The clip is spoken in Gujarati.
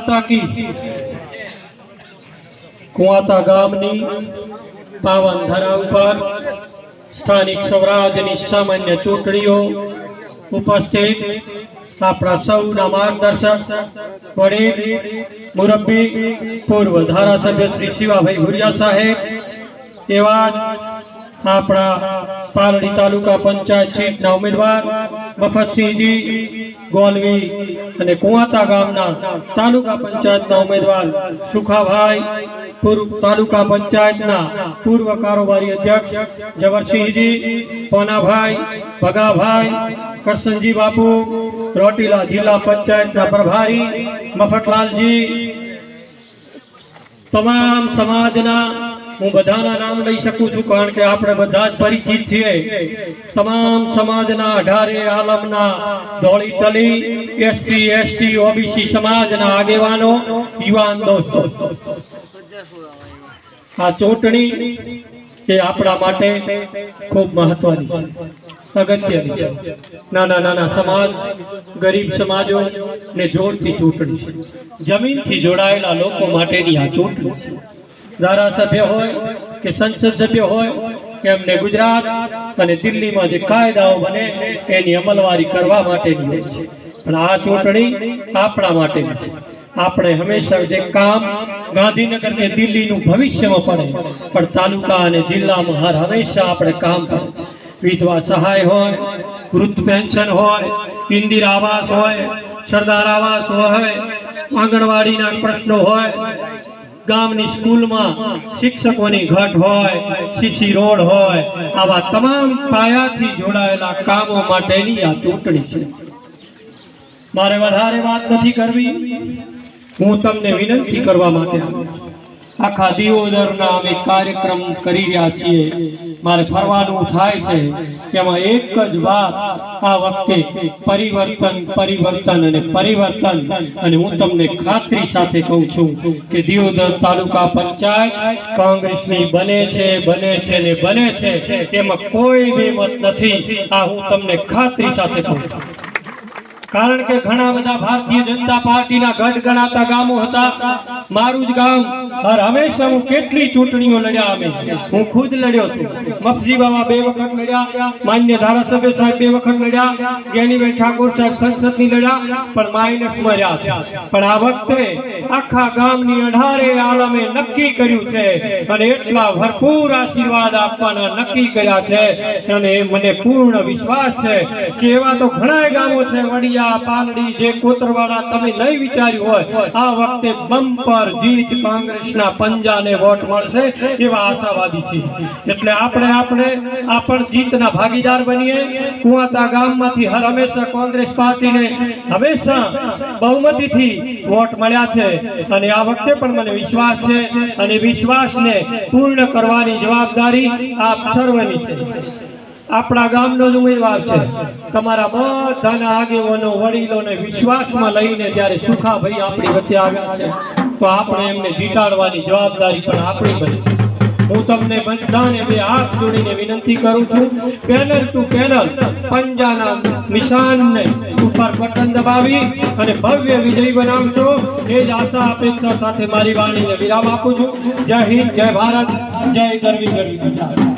माता की कुआता गामनी पावन धरा पर स्थानिक स्वराजनी सामान्य चूंटणीओ उपस्थित अपना सौना मार्गदर्शक वडील मुरब्बी पूर्व धारासभ्य श्री शिवाभाई भुरिया साहेब एवं अपना पालड़ी तालुका पंचायत सीट उम्मीदवार मफतसिंहजी गोलवी અને કુવાતા ગામના તાલુકા પંચાયતના ઉમેદવાર સુખાભાઈ પૂર્વ તાલુકા પંચાયતના પૂર્વ કારોબારી અધ્યક્ષ જવરસિંહજી પોનાભાઈ ભગાભાઈ કરશનજી બાપુ રોટીલા જિલ્લા પંચાયતના પ્રભારી મફતલાલજી તમામ સમાજના હું બધાના નામ લઈ શકું છું કારણ કે આપણે બધા જ પરિચિત છીએ તમામ સમાજના 18 આલમના ધોળી તલી એસસી એસટી ઓબીસી સમાજના આગેવાનો યુવાન દોસ્તો આ ચૂંટણી એ આપણા માટે ખૂબ મહત્વની છે અગત્યની છે નાના નાના સમાજ ગરીબ સમાજો ને જોડતી ચૂંટણી છે જમીનથી જોડાયેલા લોકો માટેની આ ચૂંટણી છે धारासभ्य होय के संसद सभ्य होय एमने गुजरात अने दिल्ली में जे कायदाओ बने एनी अमलवारी करवा माटेनी होय छे पण आ चूंटणी आपणा माटेनी छे આપણે હંમેશા જે કામ ગાંધીનગર ને દિલ્હી નું ભવિષ્યમાં પડે પણ તાલુકા અને જિલ્લામાં હર હંમેશા આપણે કામ કરે વિધવા સહાય હોય વૃદ્ધ પેન્શન હોય ઇન્દિરા આવાસ હોય સરદાર આવાસ હોય આંગણવાડીના પ્રશ્નો હોય ગામની સ્કૂલમાં શિક્ષકોની ઘટ હોય સીસી રોડ હોય આવા તમામ પાયાથી જોડાયેલા કામો માટેની આ ચૂંટણી છે મારે વધારે વાત નથી કરવી હું તમને વિનંતી કરવા માટે આખા દિયોદરના અમે કાર્યક્રમ કરી રહ્યા છીએ મારે ફરવાનું થાય છે એમાં એક જ વાત આ વખતે પરિવર્તન પરિવર્તન અને પરિવર્તન અને હું તમને ખાતરી સાથે કહું છું કે દિયોદર તાલુકા પંચાયત કોંગ્રેસની બને છે ને બને છે એમાં કોઈ બેમત નથી આ હું તમને ખાતરી સાથે કહું છું कारण के घना बधा भारतीय जनता पार्टी ना गढ़ गणाता गामो हता मारू ज गाम और हमेशा हूँ केटली चूंटणीओ लड्या अमे हूँ खुद लड्यो छुं मफजी बाबा 2 वखत लड्या मान्य धारासभ्य साहेब 2 वखत लड्या ज्ञानीभाई ठाकुर साहेब संसद नी लड्या पण माइनस में रह्या छे पण आ वखते आखा गामनी 18 आलमे नक्की कर्युं छे अने एटला भरपूर आशीर्वाद आपवाना नक्की कर्या छे अने मने पूर्ण विश्वास छे के एवा तो घणाय गामो छे वडिया पालड़ी जे कोतरवाड़ा तमे नहीं विचार्યું હોય આ વખતે બમ્પર જીત કોંગ્રેસના પંજાને વોટ મળશે એવા આશાવાદી છે એટલે આપણે આપણ જીતના ભાગીદાર બનીએ કુવાતા ગામમાંથી હર હંમેશા કોંગ્રેસ પાર્ટીને હંમેશા બહુમતીથી વોટ મળ્યા છે અને આ વખતે પણ મને વિશ્વાસ છે અને વિશ્વાસને પૂર્ણ કરવાની જવાબદારી આપ સર્વની છે આપણા ગામનો જ ઉમેદવાર છે તમારા બધાના આગેવાનો વડીલોને વિશ્વાસમાં લઈને જ્યારે સુખાભાઈ આપણી વચ્ચે આવ્યા છે તો આપણે એમને જીતાડવાની જવાબદારી પણ આપણી બની હું તમને બધાને બે હાથ જોડીને વિનંતી કરું છું પેનલ ટુ પેનલ પંજાના નિશાનને ઉપર બટન દબાવી અને ભવ્ય વિજય બનાવશો એ જ આશા અપેક્ષા સાથે મારી વાણીને વિરામ આપું છું જય હિન્દ જય ભારત જય ગરવી ગરવી ગુજરાત।